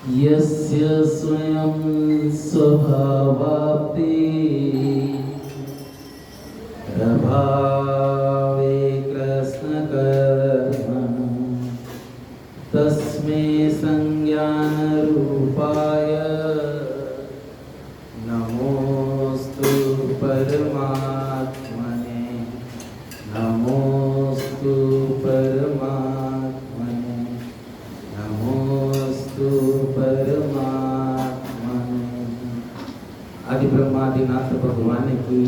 यस्य स्वयं स्वभावाप्ति प्रभावे कृष्णकर्मण तस्मै संज्ञानरूपाय नमोस्तु परमात्मने नमोस्तु परमात्मने नमोस्तु परमात्मने। आदि ब्रह्मादिनाथ भगवान की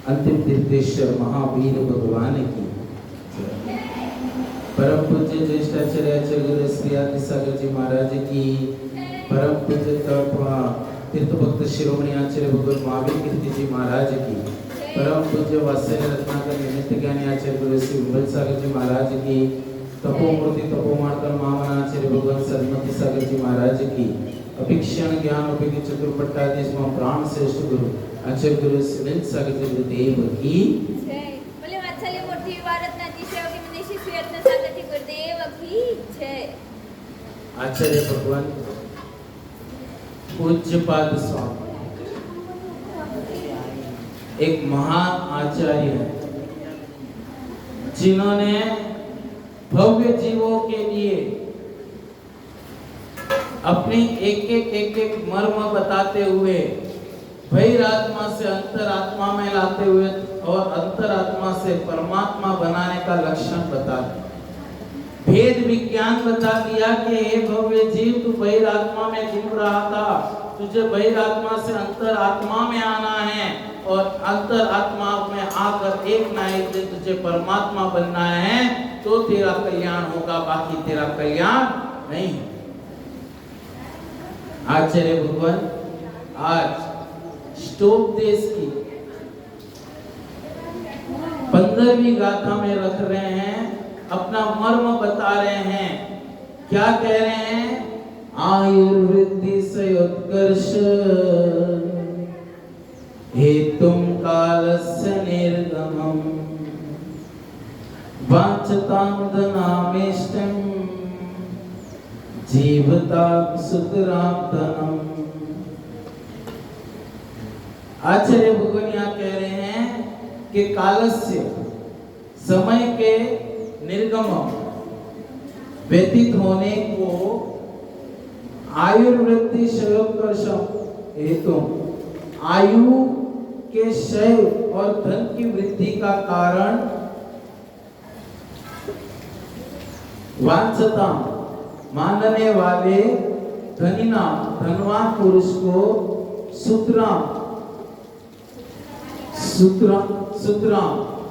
अंतिम तीर्थेश्वर महावीर भगवान की परम पूज्य ज्येष्ठाचार्य गुरु श्री आदि सागर जी महाराज की परम पूज्य तीर्थ भक्त शिरोमणि आचार्य भगवान महावीर कीर्ति जी महाराज की परम पूज्य वात्सल्य रत्नाकर निमित्त ज्ञानी आचार्य गुरु श्री विमल सागर जी महाराज की तपोमूर्ति तपोमार्तन महामना आचार्य भगवान सरस्वती सागर जी महाराज की अभिक्षण ज्ञान उपयोगी चतुर्पट्टाधीश प्राण श्रेष्ठ गुरु आचार्य गुरु श्री सागर जी गुरुदेव की जय। बोले वात्सल्य मूर्ति भारतनाथी सेवकी मनीषी श्री रत्न सागर जी गुरुदेव की जय। आचार्य भगवान पूज्यपाद स्वामी एक महान आचार्य है जिन्होंने भव्य जीवों के लिए अपनी एक मर्म बताते हुए बहिरात्मा से अंतरात्मा में लाते हुए और अंतरात्मा से परमात्मा बनाने का लक्षण बता दिया। भेद विज्ञान बता दिया कि हे भव्य जीव तू बहिरात्मा में घूम रहा था, तुझे बहिरात्मा से अंतरात्मा में आना है और अंतरात्मा में आकर एक ना एक दिन तुझे परमात्मा बनना है तो तेरा कल्याण होगा, बाकी तेरा कल्याण नहीं। आचार्य भगवान आज स्टोप देश की 15वीं गाथा में रख रहे हैं, अपना मर्म बता रहे हैं। क्या कह रहे हैं? आयुर्वृद्धि से उत्कर्ष हेतुम कालस्य निर्गमम् वांछतां धनामेष्टं जीवतां सुतरां धनम्। आचार्य भगवान यहाँ कह रहे हैं कि कालस्य समय के निर्गम व्यतीत होने को आयुर्वृद्धि क्षयोत्कर्षम हेतु आयु के क्षय और धन की वृद्धि का कारण वांछता मानने वाले धनिना धनवान पुरुष को सूत्रा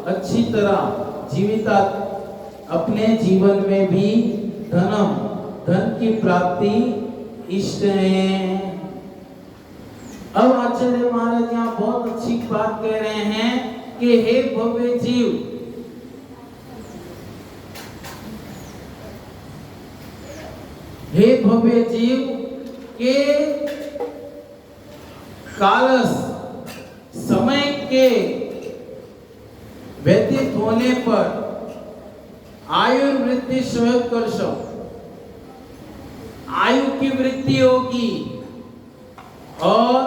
अच्छी तरह जीविता अपने जीवन में भी धन की प्राप्ति इष्ट है। अब आचार्य महाराज यहाँ बहुत अच्छी बात कह रहे हैं कि हे भव्य जीव, हे भव्य जीव के कालस समय के व्यतीत होने पर आयुर्वृद्धि क्षयोत्कर्ष आयु की वृद्धि होगी और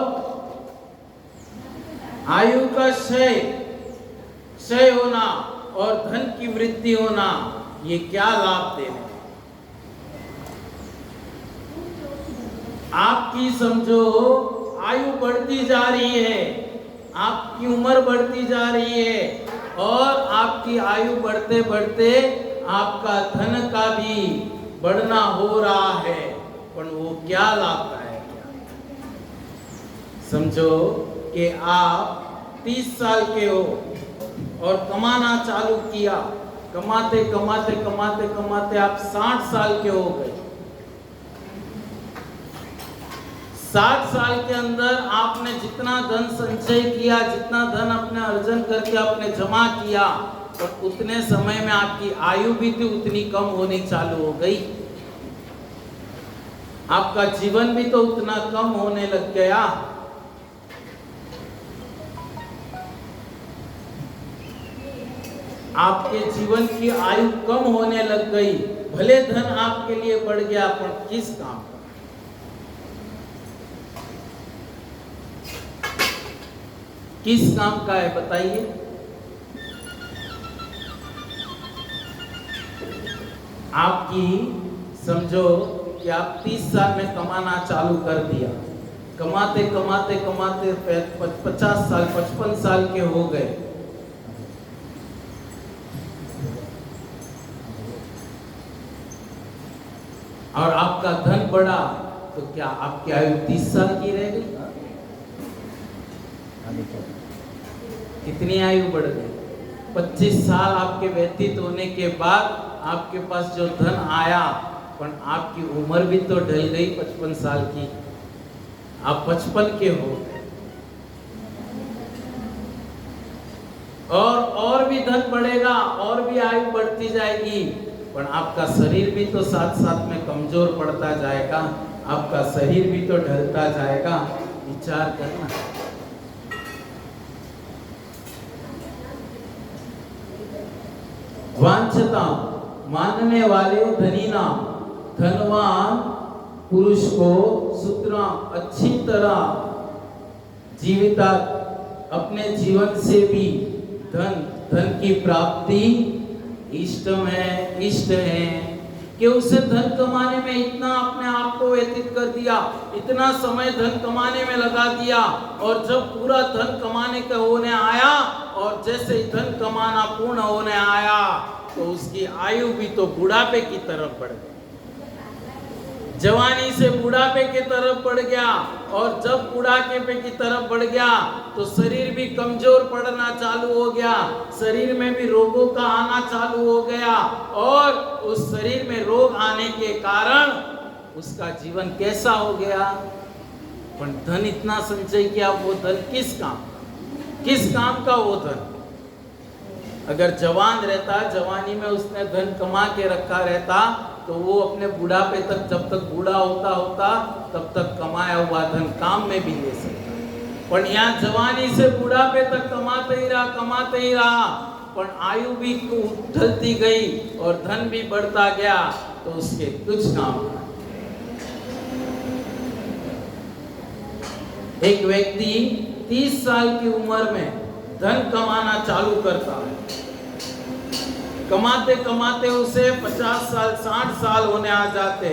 आयु का क्षय होना और धन की वृद्धि होना, ये क्या लाभ दे रहे? आपकी समझो आयु बढ़ती जा रही है, आपकी उम्र बढ़ती जा रही है और आपकी आयु बढ़ते बढ़ते आपका धन का भी बढ़ना हो रहा है, पर वो क्या लाभदायक है? समझो कि आप 30 साल के हो और कमाना चालू किया, कमाते कमाते कमाते कमाते आप 60 साल के हो गए। 60 साल के अंदर आपने जितना धन संचय किया, जितना धन अपने अर्जन करके आपने जमा किया, और उतने समय में आपकी आयु भी थी उतनी कम होनी चालू हो गई। आपका जीवन भी तो उतना कम होने लग गया। आपके जीवन की आयु कम होने लग गई, भले धन आपके लिए बढ़ गया, पर किस काम का? किस काम का है बताइए? आपकी समझो कि आप 30 साल में कमाना चालू कर दिया, कमाते कमाते कमाते 50 साल 55 साल के हो गए, और आपका धन बढ़ा, तो क्या आपकी आयु 30 साल की रह गई? कितनी आयु बढ़ गई? 25 साल आपके व्यतीत होने के बाद आपके पास जो धन आया, पर आपकी उम्र भी तो ढल गई 55 साल की, आप 55 के हो गए। और भी धन बढ़ेगा, और भी आयु बढ़ती जाएगी, पर आपका शरीर भी तो साथ साथ में कमजोर पड़ता जाएगा, आपका शरीर भी तो ढलता जाएगा। विचार करना। वांछता मानने वाले धनी नाम, धनवान पुरुष को सूत्रा अच्छी तरह जीविता अपने जीवन से भी धन की प्राप्ति इष्ट है कि उसे धन कमाने में इतना अपने आप को व्यतीत कर दिया, इतना समय धन कमाने में लगा दिया, और जब पूरा धन कमाने का होने आया और जैसे ही धन कमाना पूर्ण होने आया, तो उसकी आयु भी तो बुढ़ापे की तरफ बढ़ गई, जवानी से बुढ़ापे की तरफ बढ़ गया, और जब बुढ़ापे की तरफ बढ़ गया तो शरीर भी कमजोर पड़ना चालू हो गया, शरीर में भी रोगों का आना चालू हो गया, और उस शरीर में रोग आने के कारण उसका जीवन कैसा हो गया? पर धन इतना संचय किया, वो धन किस काम का वो धन? अगर जवान रहता, जवानी में उसने धन कमा के रखा रहता, तो वो अपने बुढ़ापे तक, जब तक बूढ़ा होता तब तक कमाया हुआ धन काम में भी ले सकता। पर यहाँ जवानी से बुढ़ापे तक कमाते ही रहा, पर आयु भी ढलती गई और धन भी बढ़ता गया, तो उसके कुछ काम का। एक व्यक्ति 30 साल की उम्र में धन कमाना चालू करता है, कमाते कमाते उसे 50 साल 60 साल होने आ जाते,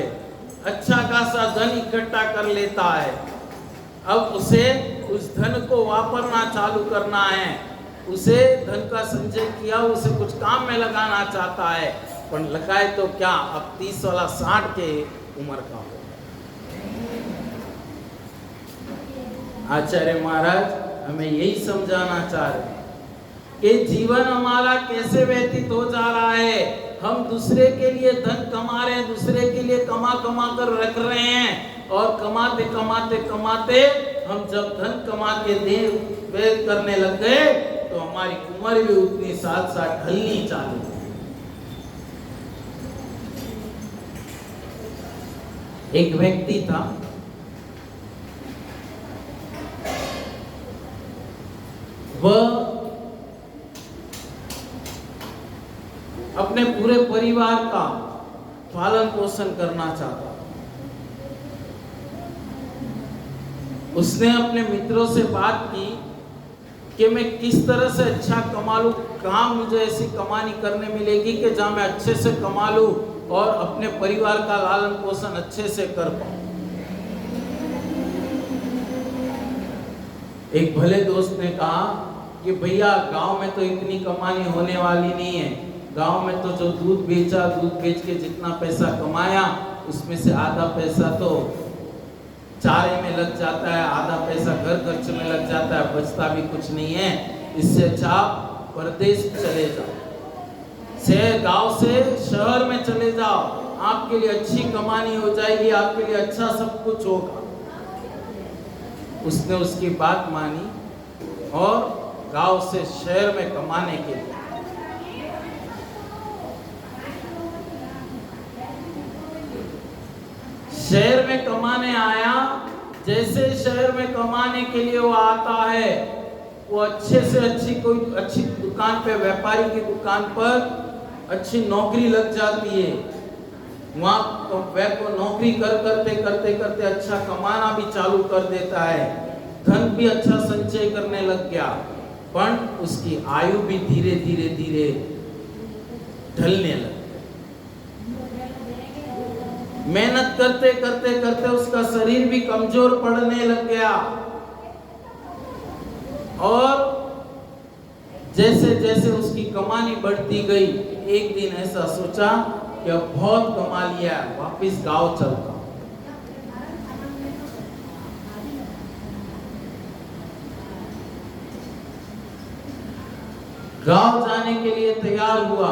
अच्छा खासा धन इकट्ठा कर लेता है। अब उसे उस धन को वापरना चालू करना है, उसे धन का संचय किया, उसे कुछ काम में लगाना चाहता है, पर लगाए तो क्या, अब 30 वाला 60 के उम्र का हो। आचार्य महाराज हमें यही समझाना चाह रहे हैं कि जीवन हमारा कैसे व्यतीत हो जा रहा है। हम दूसरे के लिए धन कमा रहे हैं, दूसरे के लिए कमा कर रख रहे हैं, और कमाते कमाते हम जब धन कमा के देर व्यय करने लग गए, तो हमारी उम्र भी उतनी साथ साथ ढलनी चालू। एक व्यक्ति था, वह अपने पूरे परिवार का पालन पोषण करना चाहता। उसने अपने मित्रों से बात की कि मैं किस तरह से अच्छा कमा लूं, कहाँ मुझे ऐसी कमानी करने मिलेगी कि जहाँ मैं अच्छे से कमा लूं और अपने परिवार का लालन पोषण अच्छे से कर पाऊं। एक भले दोस्त ने कहा कि भैया गांव में तो इतनी कमानी होने वाली नहीं है, गांव में तो जो दूध बेच के जितना पैसा कमाया, उसमें से आधा पैसा तो चारे में लग जाता है, आधा पैसा घर खर्च में लग जाता है, बचता भी कुछ नहीं है। इससे अच्छा परदेश चले जाओ, गांव से शहर में चले जाओ, आपके लिए अच्छी कमानी हो जाएगी, आपके लिए अच्छा सब कुछ होगा। उसने उसकी बात मानी और गांव से शहर में कमाने के लिए शहर में कमाने आया। जैसे शहर में कमाने के लिए वो आता है, वो अच्छे से अच्छी कोई अच्छी दुकान पे, व्यापारी की दुकान पर अच्छी नौकरी लग जाती है। वहाँ वह को नौकरी करते अच्छा कमाना भी चालू कर देता है, धन भी अच्छा संचय करने लग गया, पर उसकी आयु भी धीरे धीरे ढलने लगी। मेहनत करते उसका शरीर भी कमजोर पड़ने लग गया, और जैसे जैसे उसकी कमानी बढ़ती गई, एक दिन ऐसा सोचा कि अब बहुत कमा लिया, वापिस गांव चलता। गांव जाने के लिए तैयार हुआ,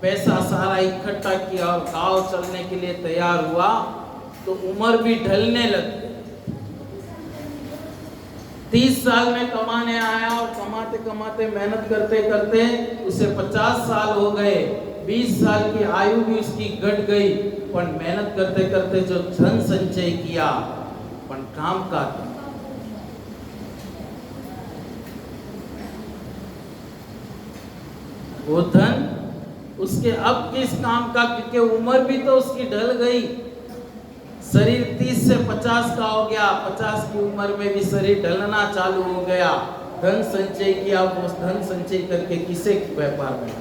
पैसा सारा इकट्ठा किया और गांव चलने के लिए तैयार हुआ, तो उम्र भी ढलने लगी। 30 साल में कमाने आया और कमाते मेहनत करते उसे 50 साल हो गए। 20 साल की आयु भी उसकी घट गई, पर मेहनत करते जो धन संचय किया, पर काम का था। वो धन उसके अब किस काम का, क्योंकि उम्र भी तो उसकी ढल गई। शरीर 30 से 50 का हो गया, 50 की उम्र में भी शरीर ढलना चालू हो गया। धन संचय किया, वो धन संचय करके किसे व्यापार में,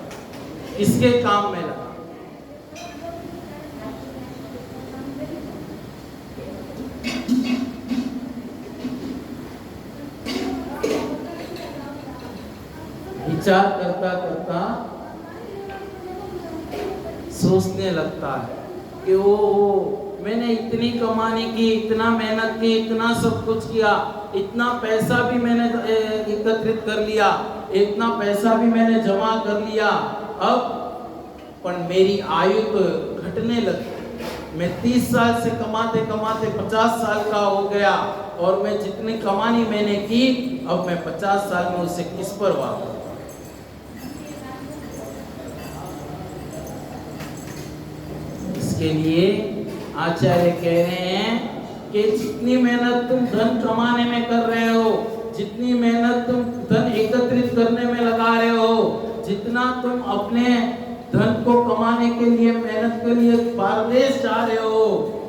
किसके काम में लगा। विचार करता सोचने लगता है कि ओ मैंने इतनी कमाने की, इतना मेहनत की, इतना सब कुछ किया, इतना पैसा भी मैंने एकत्रित कर लिया, इतना पैसा भी मैंने जमा कर लिया, अब पर मेरी आयु तो घटने लगी। मैं 30 साल से कमाते 50 साल का हो गया, और मैं जितनी कमानी मैंने की, अब मैं 50 साल में उसे किस पर वापस। इसके लिए आचार्य कह रहे हैं कि जितनी मेहनत तुम धन कमाने में कर रहे हो, जितनी मेहनत तुम धन एकत्रित करने में लगा रहे हो, जितना तुम अपने धन को कमाने के लिए मेहनत के लिए परदेश जा रहे हो,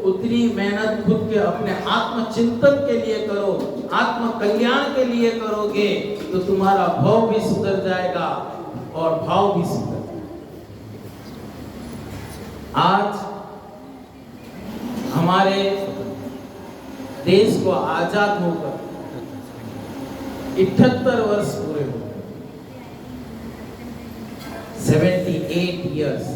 उतनी मेहनत खुद के अपने आत्मचिंतन के लिए करो, आत्म कल्याण के लिए करोगे, तो तुम्हारा भाव भी सुधर जाएगा और भाव भी सुधर जाएगा। आज हमारे देश को आजाद होकर 78 वर्ष पूरे हो, 78 इयर्स,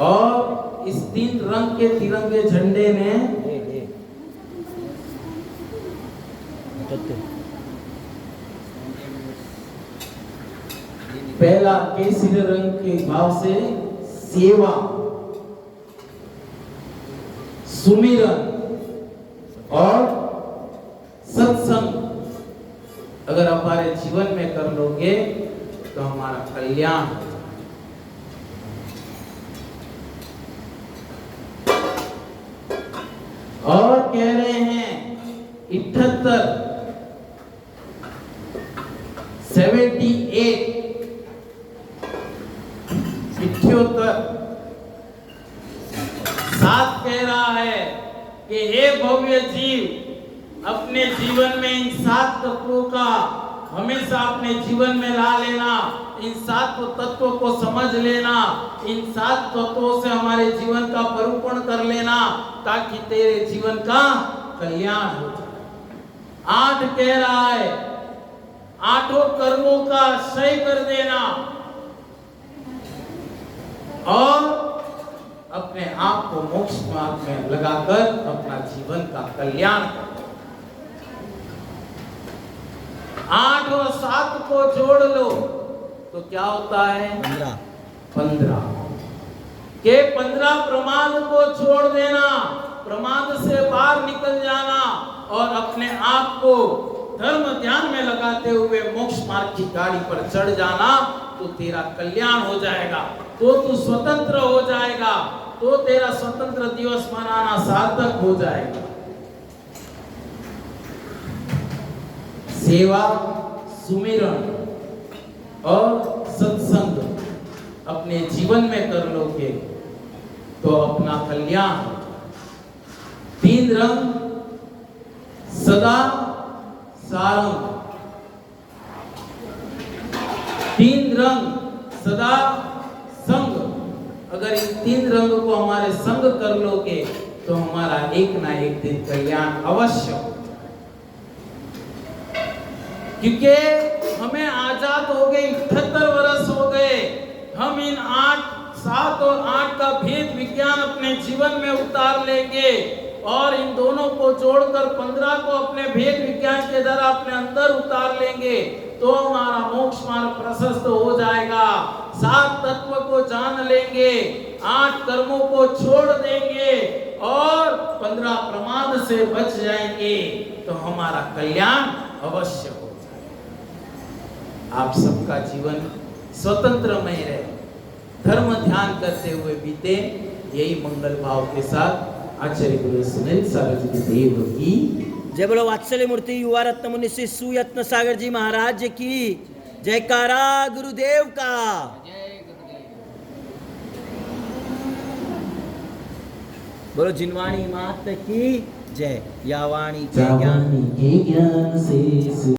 और इस 3 रंग के तिरंगे झंडे ने पहला केसरी रंग के भाव से सेवा, सुमिरन और सत्संग अगर हमारे जीवन में कर लोगे तो हमारा कल्याण। और कह रहे हैं 78 साथ कह रहा है कि हे भव्य जीव, अपने जीवन में इन 7 तत्वों का हमेशा अपने जीवन में ला लेना, इन 7 तत्वों को समझ लेना, इन 7 तत्वों से हमारे जीवन का परूपण कर लेना, ताकि तेरे जीवन का कल्याण हो जाए। 8 कह रहा है 8 कर्मों का क्षय कर देना और अपने आप को मोक्ष मार्ग में लगाकर अपना जीवन का कल्याण करना। 8 और 7 को जोड़ लो तो क्या होता है? 15 के 15 प्रमाद को छोड़ देना, प्रमाद से बाहर निकल जाना और अपने आप को धर्म ध्यान में लगाते हुए मोक्ष मार्ग की गाड़ी पर चढ़ जाना, तो तेरा कल्याण हो जाएगा, तो तू स्वतंत्र हो जाएगा, तो तेरा स्वतंत्र दिवस मनाना सार्थक हो जाएगा। सेवा, सुमिरन और सत्संग अपने जीवन में कर लोगे तो अपना कल्याण। 3 रंग सदा सारंग, 3 रंग सदा संग। अगर इन 3 रंग को हमारे संग कर लोगे तो हमारा एक ना एक दिन कल्याण अवश्य हो। क्योंकि हमें आजाद हो गए, 78 वर्ष हो गए। हम इन 7 और 8 का भेद विज्ञान अपने जीवन में उतार लेंगे और इन दोनों को जोड़कर 15 को अपने भेद विज्ञान के द्वारा अपने अंदर उतार लेंगे तो हमारा मोक्ष मार्ग प्रशस्त हो जाएगा। 7 तत्व को जान लेंगे, 8 कर्मों को छोड़ देंगे और 15 प्रमाद से बच जाएंगे तो हमारा कल्याण अवश्य हो जाएगा। आप सबका जीवन स्वतंत्रमय रहे, धर्म ध्यान करते हुए बीते, यही मंगल भाव के साथ आचार्य गुरु सुनील सागर जी देव की जय। बोलो वात्सल्य मूर्ति युवा रत्न मुनि श्री सुयत्न सागर जी महाराज की जयकारा गुरुदेव का। बोलो जिनवाणी मात की जय। या वाणी के ज्ञान के ज्ञान से